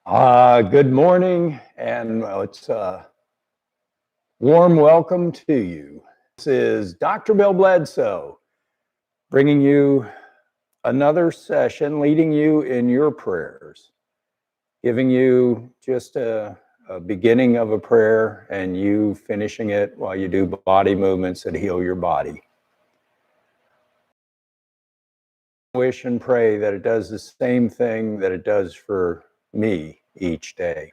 Good morning, and it's a warm welcome to you. This is Dr. Bill Bledsoe bringing you another session, leading you in your prayers, giving you just a beginning of a prayer and you finishing it while you do body movements that heal your body. Wish and pray that it does the same thing that it does for me each day.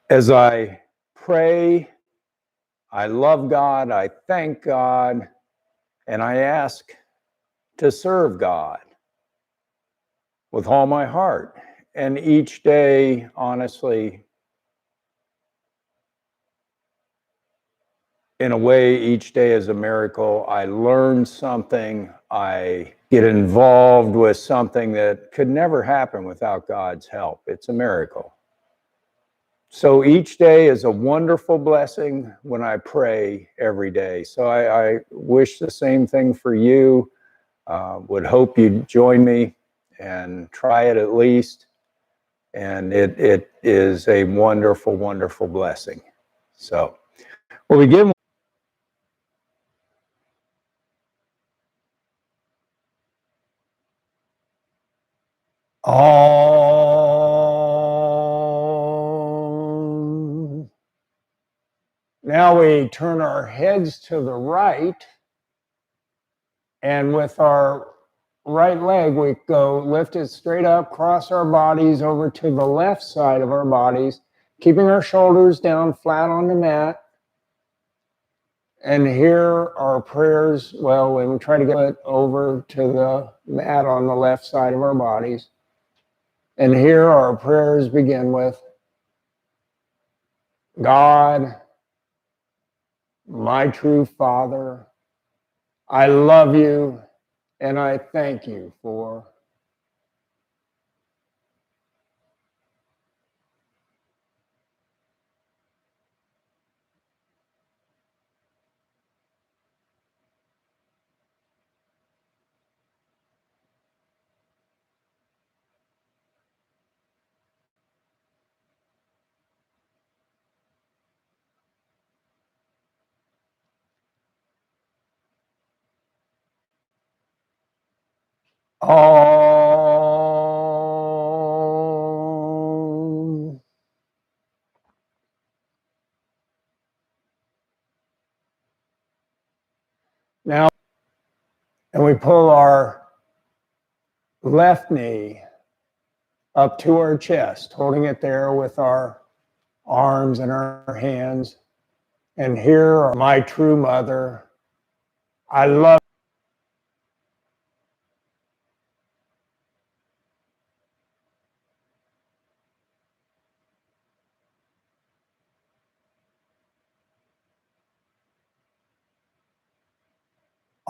As I pray, I love God, I thank God, and I ask to serve God with all my heart. And each day, honestly, in a way, each day is a miracle. I learn something, I get involved with something that could never happen without God's help. It's a miracle. So each day is a wonderful blessing when I pray every day. So I wish the same thing for you. Would hope you'd join me and try it at least. And it is a wonderful, wonderful blessing. So we'll begin. Now we turn our heads to the right, and with our right leg, we go lift it straight up, cross our bodies over to the left side of our bodies, keeping our shoulders down flat on the mat. And here are prayers, well, when we try to get it over to the mat on the left side of our bodies. And here our prayers begin with, God, my true Father, I love you and I thank you for. Om. Now, and we pull our left knee up to our chest, holding it there with our arms and our hands. And here are my true mother. I love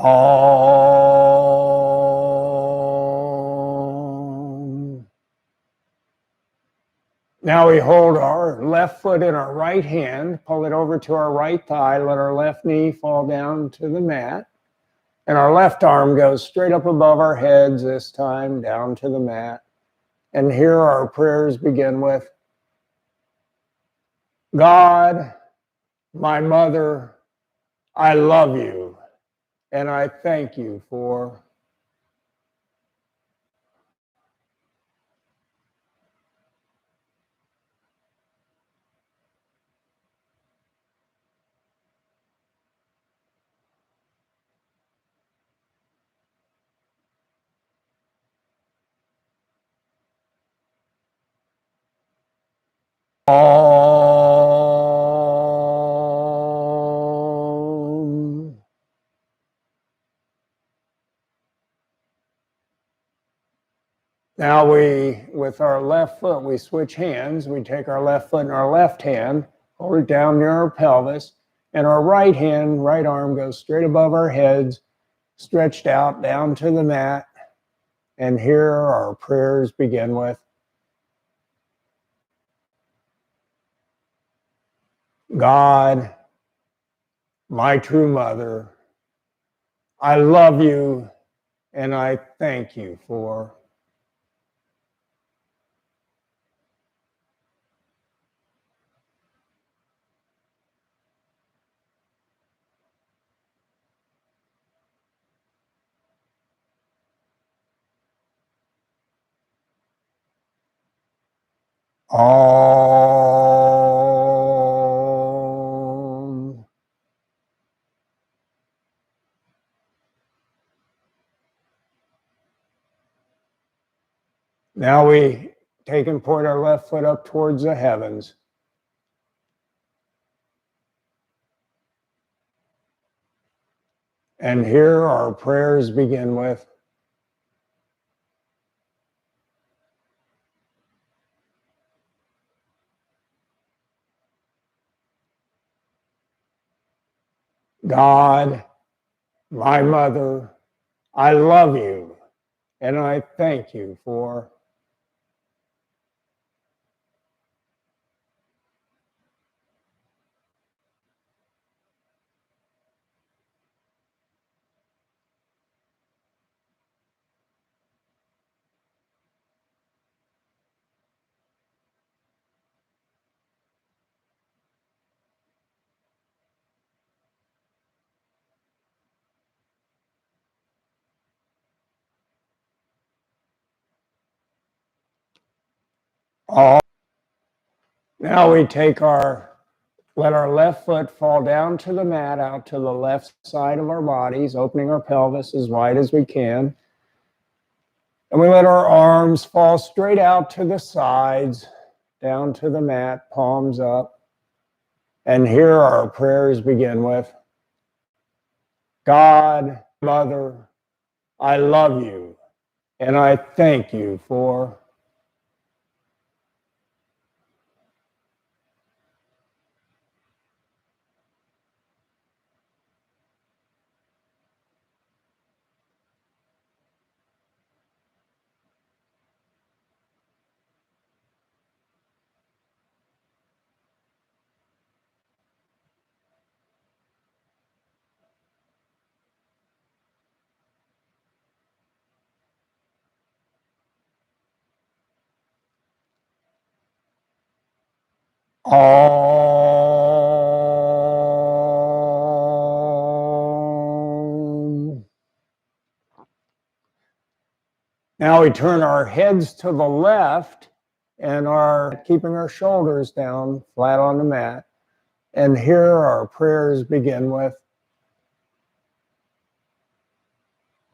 Om. Now we hold our left foot in our right hand, pull it over to our right thigh, let our left knee fall down to the mat, and our left arm goes straight up above our heads this time, down to the mat. And here our prayers begin with, God, my mother, I love you, and I thank you for. Om. Now we, with our left foot, we switch hands. We take our left foot in our left hand, hold it down near our pelvis, and our right hand, right arm goes straight above our heads, stretched out down to the mat. And here our prayers begin with, God, my true mother, I love you and I thank you for. Om. Now we take and point our left foot up towards the heavens. And here our prayers begin with, God, my mother, I love you, and I thank you for all. Now we let our left foot fall down to the mat, out to the left side of our bodies, opening our pelvis as wide as we can. And we let our arms fall straight out to the sides, down to the mat, palms up. And here our prayers begin with, God, Mother, I love you, and I thank you for all. Now we turn our heads to the left and are keeping our shoulders down flat on the mat. And here our prayers begin with,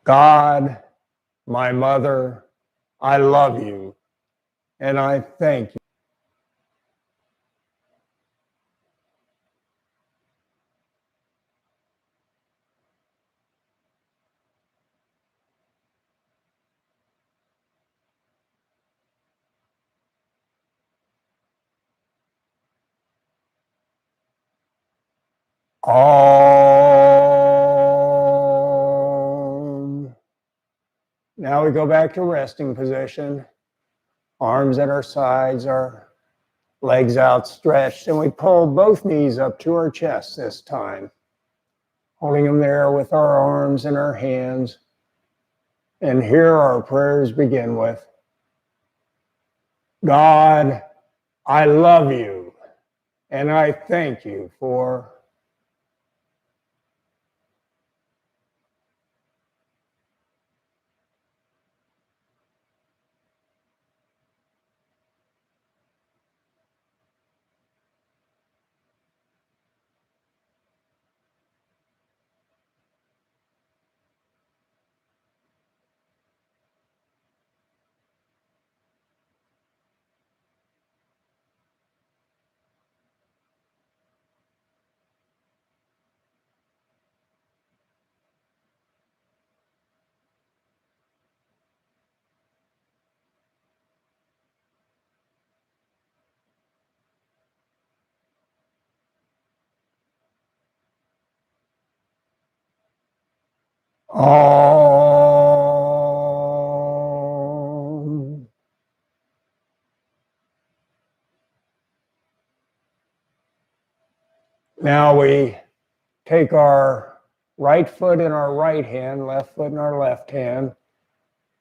God, my mother, I love you, and I thank you. Om. Now we go back to resting position, arms at our sides, our legs outstretched, and we pull both knees up to our chest this time, holding them there with our arms and our hands. And here our prayers begin with, God, I love you, and I thank you for all. Now we take our right foot in our right hand, left foot in our left hand,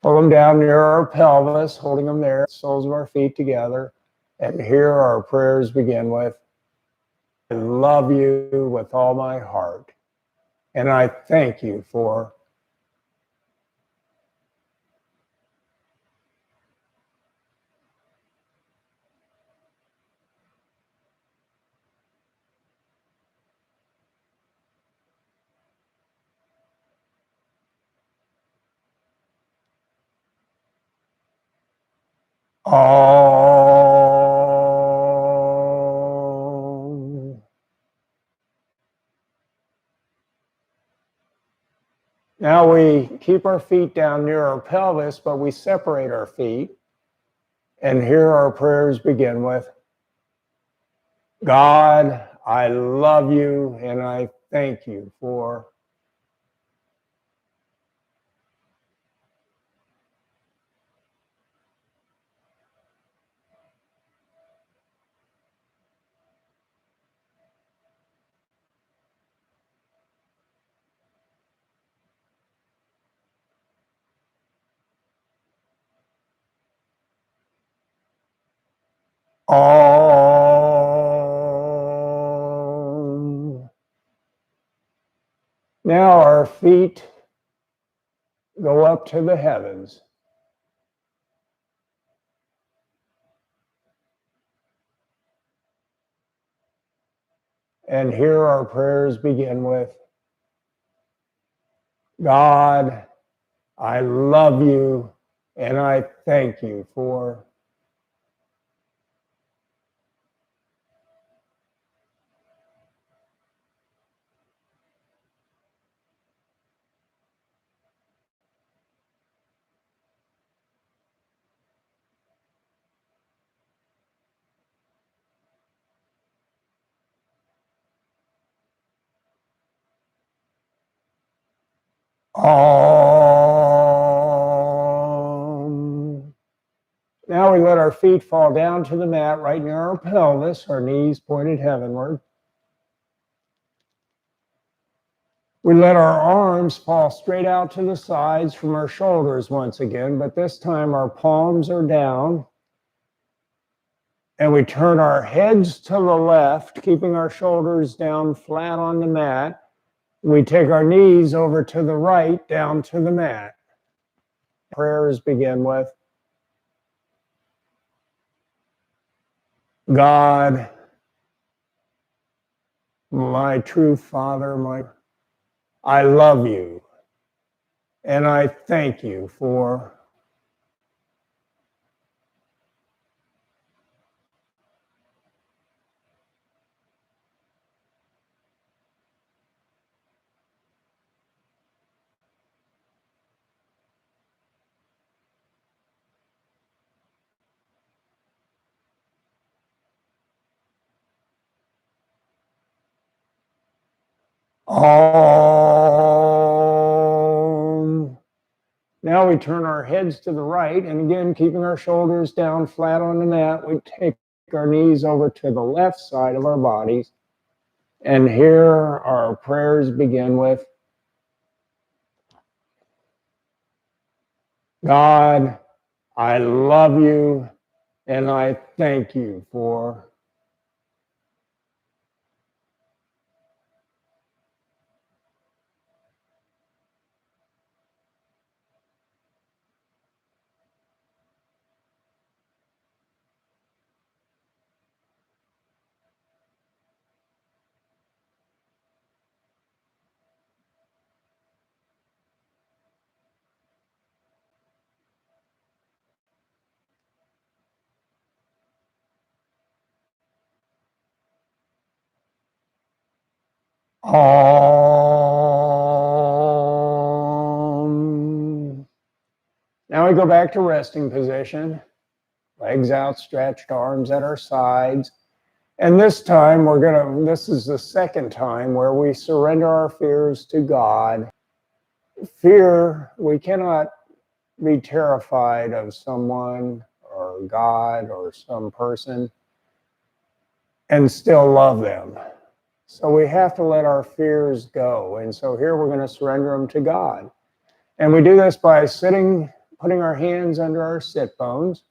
pull them down near our pelvis, holding them there, soles of our feet together. And here our prayers begin with, I love you with all my heart, and I thank you for Om. Now we keep our feet down near our pelvis, but we separate our feet. And here our prayers begin with, God, I love you and I thank you for. Om. Now our feet go up to the heavens. And here our prayers begin with, God, I love you and I thank you for. Om. Now we let our feet fall down to the mat right near our pelvis, our knees pointed heavenward. We let our arms fall straight out to the sides from our shoulders once again, but this time our palms are down. And we turn our heads to the left, keeping our shoulders down flat on the mat. We take our knees over to the right, down to the mat. Prayers begin with, God, my true Father, I love you, and I thank you for. Om. Now we turn our heads to the right, and again, keeping our shoulders down flat on the mat, we take our knees over to the left side of our bodies. And here our prayers begin with, God, I love you, and I thank you for. Om. Now we go back to resting position, legs outstretched, arms at our sides. And this time this is the second time where we surrender our fears to God. Fear, we cannot be terrified of someone or God or some person and still love them. So we have to let our fears go. And so here we're going to surrender them to God. And we do this by sitting, putting our hands under our sit bones,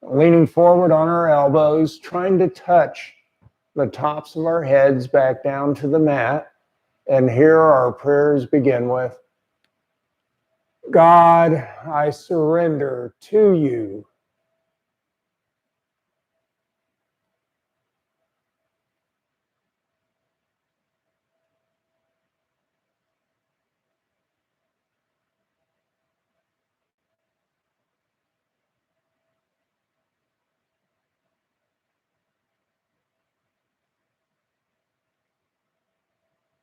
leaning forward on our elbows, trying to touch the tops of our heads back down to the mat. And here our prayers begin with, God, I surrender to you.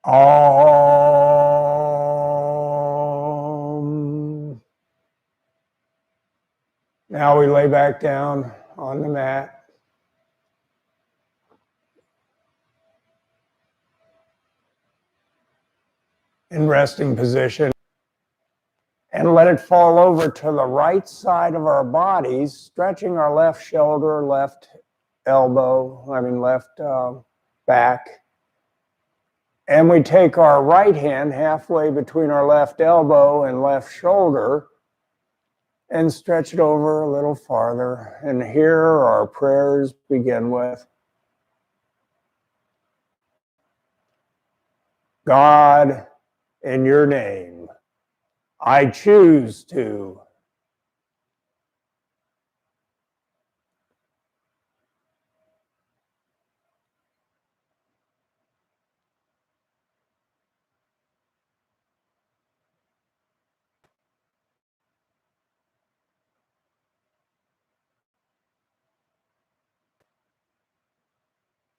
Om. Now we lay back down on the mat. In resting position. And let it fall over to the right side of our bodies, stretching our left shoulder, left left back. And we take our right hand halfway between our left elbow and left shoulder and stretch it over a little farther. And here our prayers begin with, God, in your name, I choose to.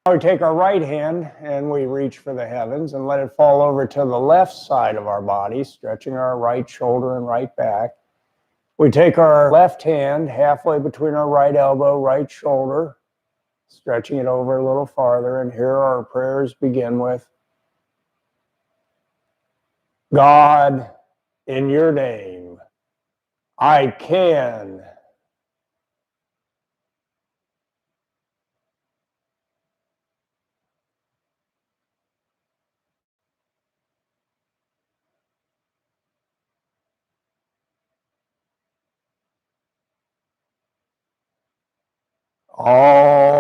We take our right hand and we reach for the heavens and let it fall over to the left side of our body, stretching our right shoulder and right back. We take our left hand halfway between our right elbow, right shoulder, stretching it over a little farther. And here our prayers begin with, God, in your name, I can. Om.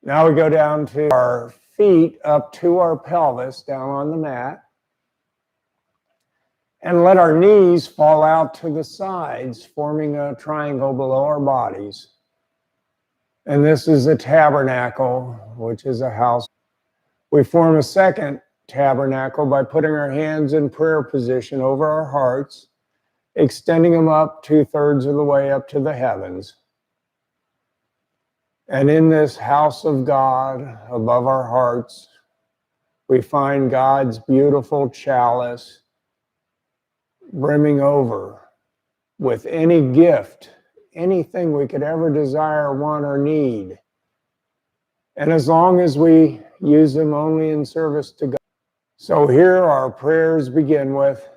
Now we go down to our feet up to our pelvis, down on the mat. And let our knees fall out to the sides, forming a triangle below our bodies. And this is a tabernacle, which is a house. We form a second tabernacle by putting our hands in prayer position over our hearts, extending them up 2/3 of the way up to the heavens. And in this house of God, above our hearts, we find God's beautiful chalice brimming over with any gift, anything we could ever desire, want, or need. And as long as we use them only in service to God. So here our prayers begin with,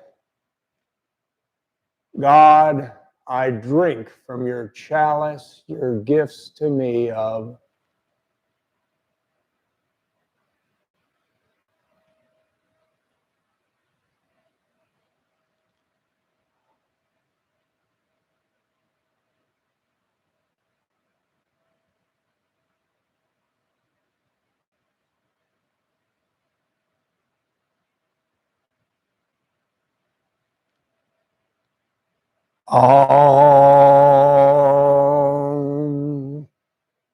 God, I drink from your chalice, your gifts to me of Om.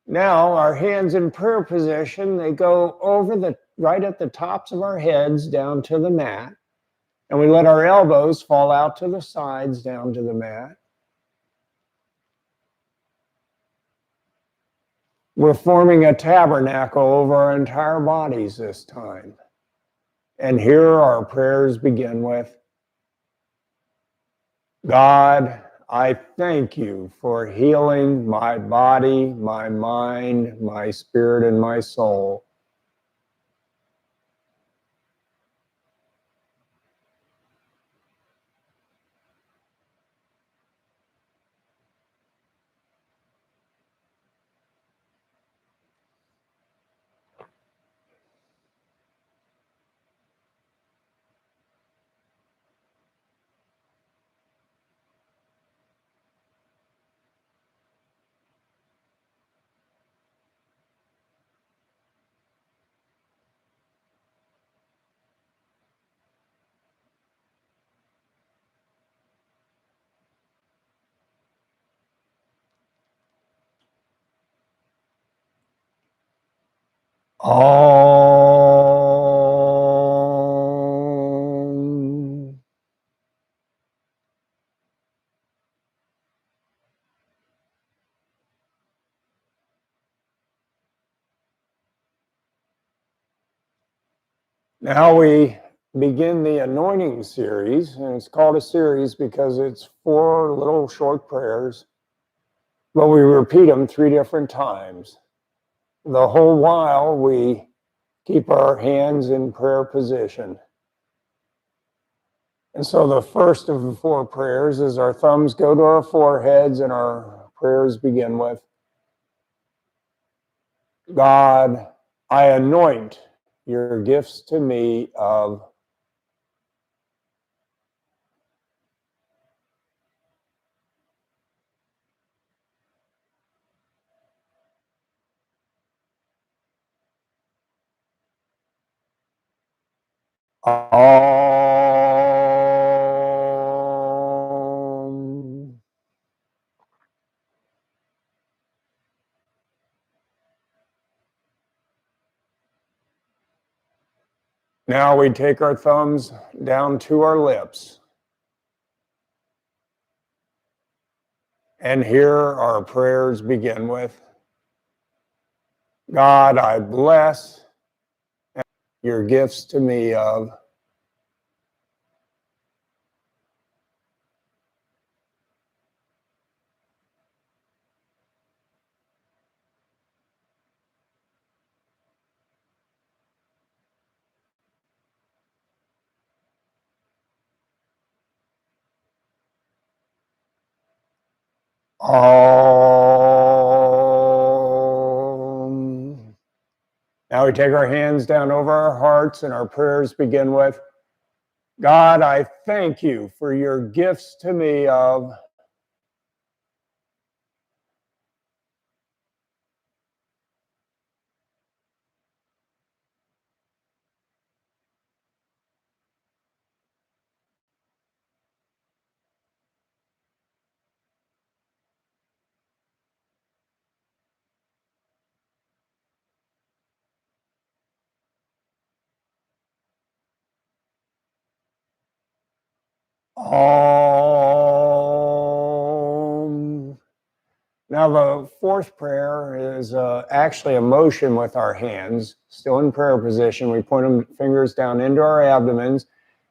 Now our hands in prayer position, they go over right at the tops of our heads down to the mat. And we let our elbows fall out to the sides down to the mat. We're forming a tabernacle over our entire bodies this time. And here our prayers begin with, God, I thank you for healing my body, my mind, my spirit, and my soul. Om. Now we begin the anointing series, and it's called a series because it's 4 little short prayers, but we repeat them 3 different times. The whole while we keep our hands in prayer position. And so the first of the 4 prayers is our thumbs go to our foreheads, and our prayers begin with, God, I anoint your gifts to me of Om. Now we take our thumbs down to our lips. And here our prayers begin with, God, I bless your gifts to me of Om. Now we take our hands down over our hearts, and our prayers begin with, God, I thank you for your gifts to me of Om. Now, the 4th prayer is actually a motion with our hands, still in prayer position. We point them fingers down into our abdomens,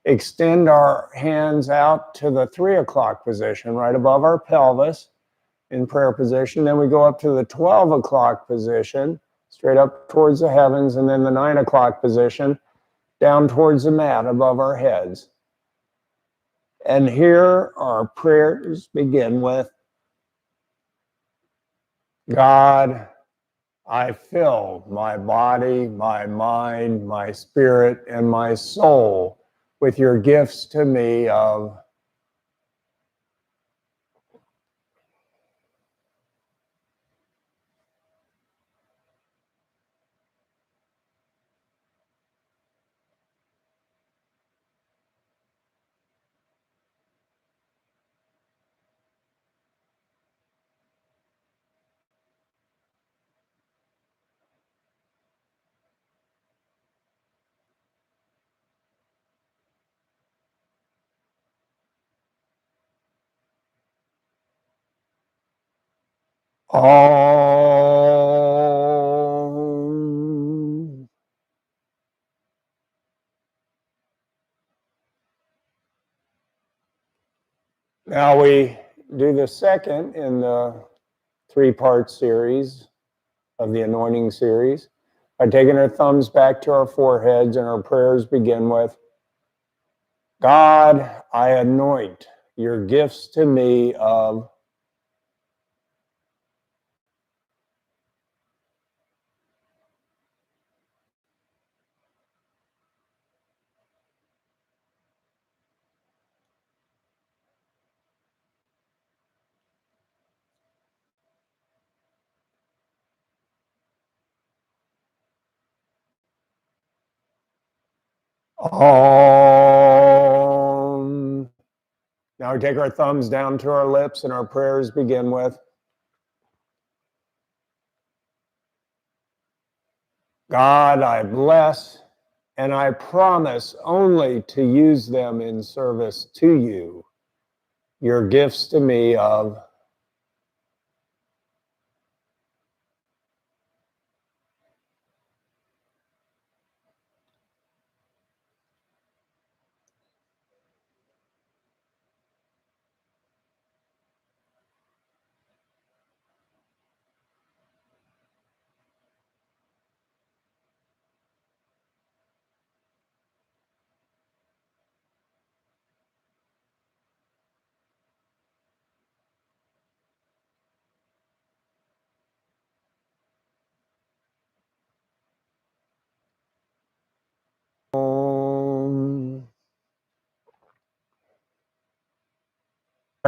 extend our hands out to the 3 o'clock position, right above our pelvis in prayer position. Then we go up to the 12 o'clock position, straight up towards the heavens, and then the 9 o'clock position, down towards the mat above our heads. And here our prayers begin with, God, I fill my body, my mind, my spirit, and my soul with your gifts to me of Om. Now we do the second in the 3-part series of the anointing series by taking our thumbs back to our foreheads, and our prayers begin with, God, I anoint your gifts to me of Om. Now we take our thumbs down to our lips, and our prayers begin with, God, I bless, and I promise only to use them in service to you. Your gifts to me of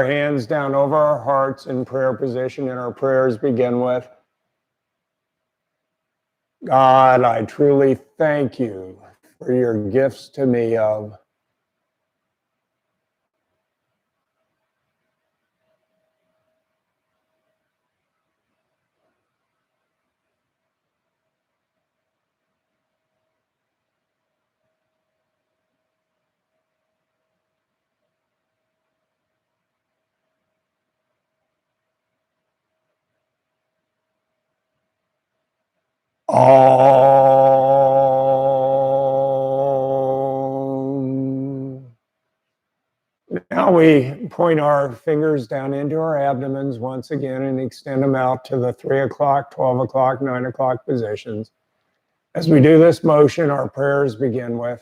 Our hands down over our hearts in prayer position, and our prayers begin with, God, I truly thank you for your gifts to me of Om. Now we point our fingers down into our abdomens once again and extend them out to the 3 o'clock, 12 o'clock, 9 o'clock positions. As we do this motion, our prayers begin with,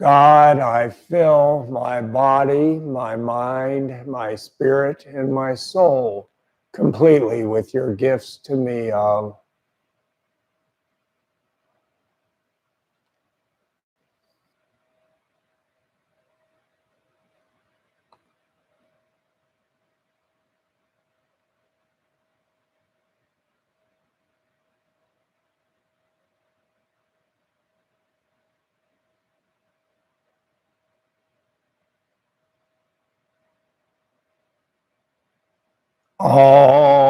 God, I fill my body, my mind, my spirit, and my soul completely with your gifts to me of Om.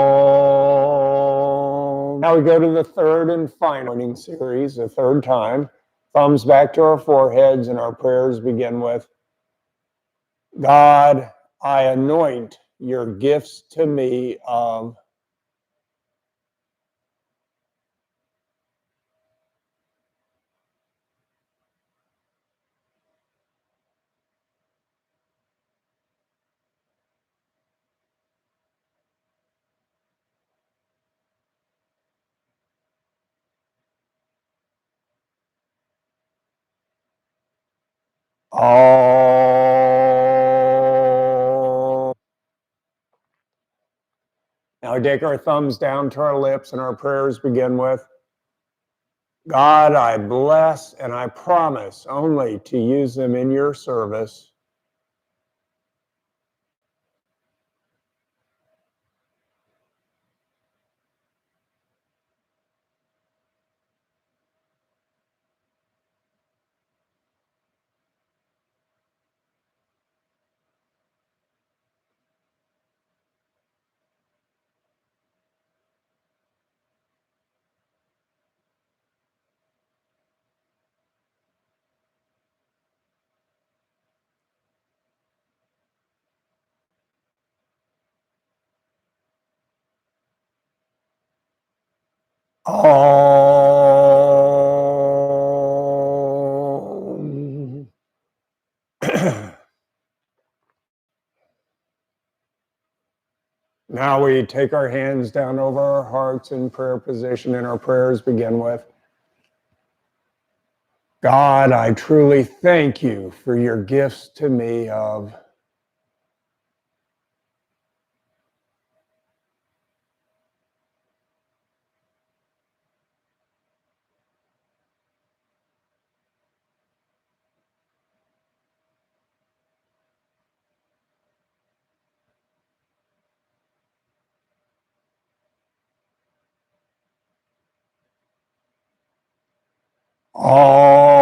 Now we go to the third and final anointing series, the third time. Thumbs back to our foreheads, and our prayers begin with, God, I anoint your gifts to me of Om. Now we take our thumbs down to our lips, and our prayers begin with, God, I bless and I promise only to use them in your service. Om. Now we take our hands down over our hearts in prayer position, and our prayers begin with, God, I truly thank you for your gifts to me of Om.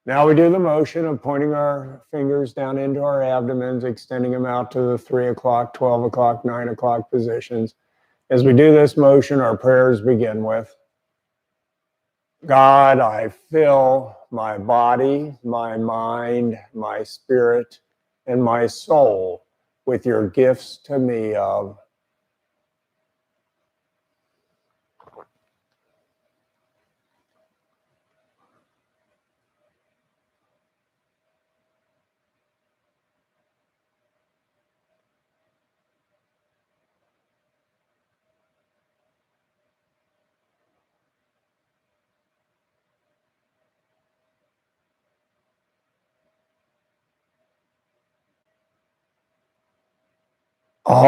Now we do the motion of pointing our fingers down into our abdomens, extending them out to the 3 o'clock, 12 o'clock, 9 o'clock positions. As we do this motion, our prayers begin with, God, I fill my body, my mind, my spirit, and my soul with your gifts to me of Om.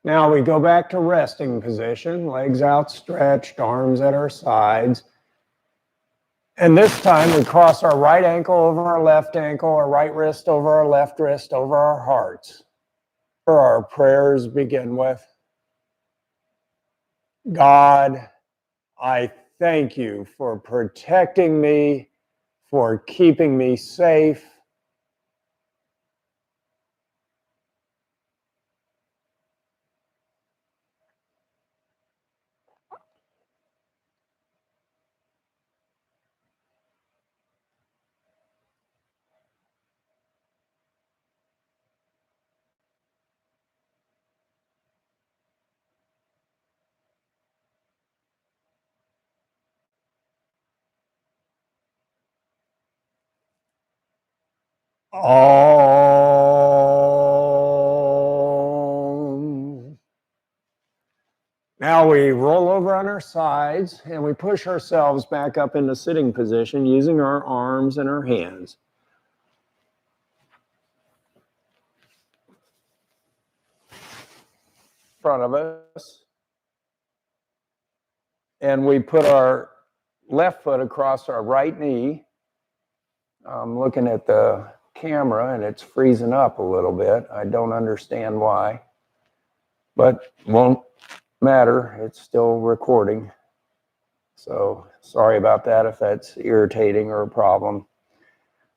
Now we go back to resting position, legs outstretched, arms at our sides. And this time we cross our right ankle over our left ankle, our right wrist over our left wrist, over our hearts. Our prayers begin with, God, I thank you for protecting me, for keeping me safe. Om. Now we roll over on our sides and we push ourselves back up into sitting position using our arms and our hands. In front of us. And we put our left foot across our right knee. I'm looking at the camera and it's freezing up a little bit. I don't understand why, but won't matter. It's still recording. So sorry about that if that's irritating or a problem.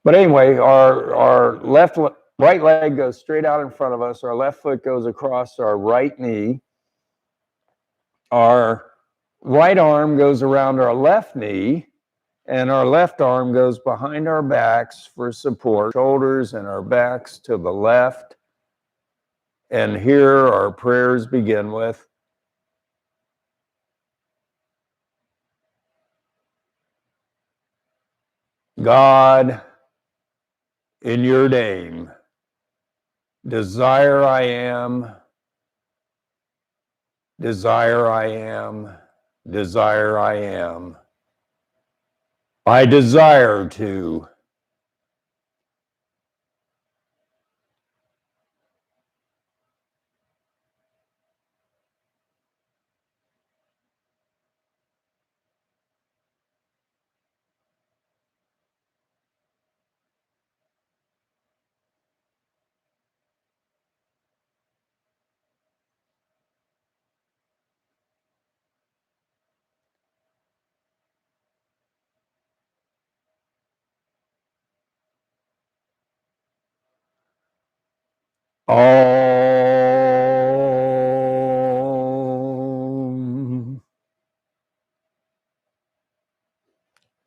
But anyway, our right leg goes straight out in front of us. Our left foot goes across our right knee. Our right arm goes around our left knee. And our left arm goes behind our backs for support, shoulders and our backs to the left. And here our prayers begin with, God, in your name, desire I am, desire I am, desire I am. I desire to. Om.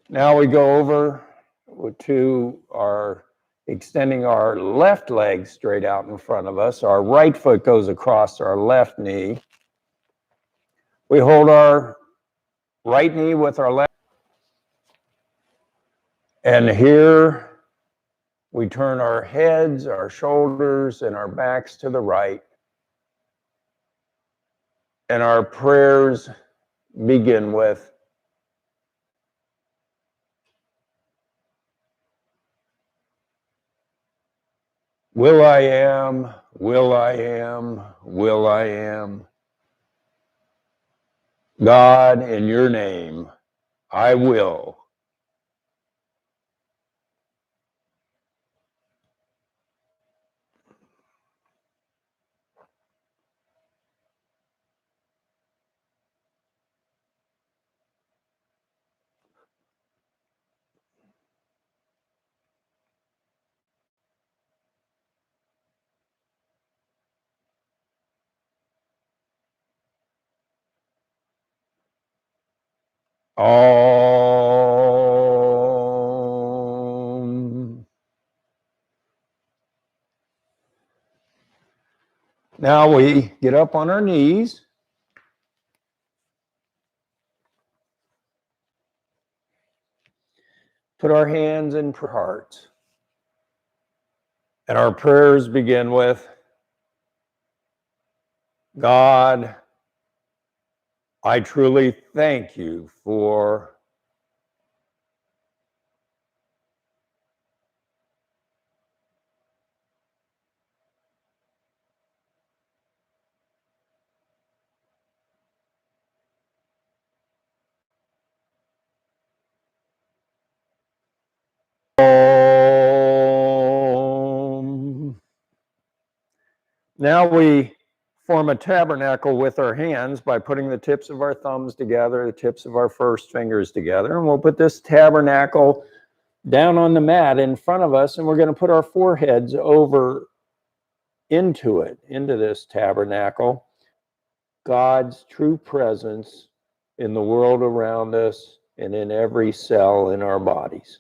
Now we go over to our extending our left leg straight out in front of us. Our right foot goes across our left knee. We hold our right knee with our left. And here we turn our heads, our shoulders, and our backs to the right. And our prayers begin with, will I am, will I am, will I am. God, in your name, I will. Om. Now we get up on our knees. Put our hands in our hearts. And our prayers begin with, God, I truly thank you for Now we form a tabernacle with our hands by putting the tips of our thumbs together, the tips of our first fingers together, and we'll put this tabernacle down on the mat in front of us, and we're going to put our foreheads over into it, into this tabernacle. God's true presence in the world around us and in every cell in our bodies.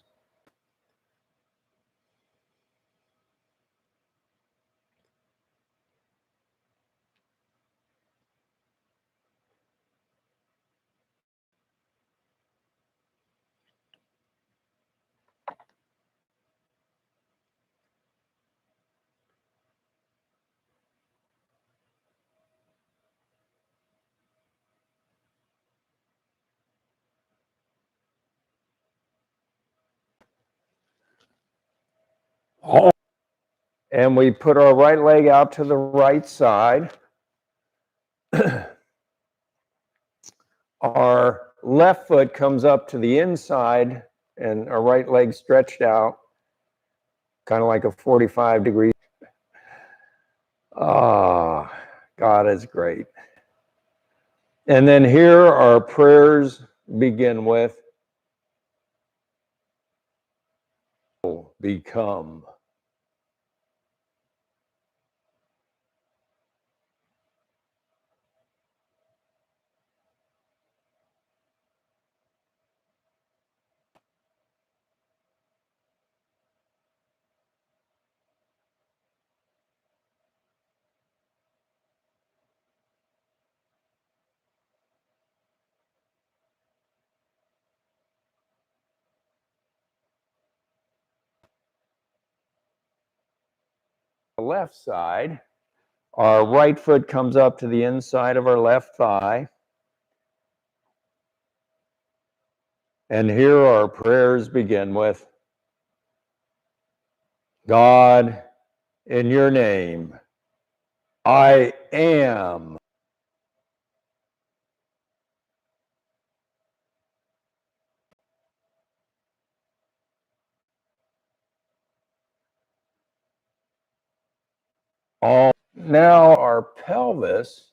And we put our right leg out to the right side. Our left foot comes up to the inside and our right leg stretched out, kind of like a 45-degree. Ah, God is great. And then here our prayers begin with, become. The left side, our right foot comes up to the inside of our left thigh. And here our prayers begin with, God, in your name, I am. All. Now our pelvis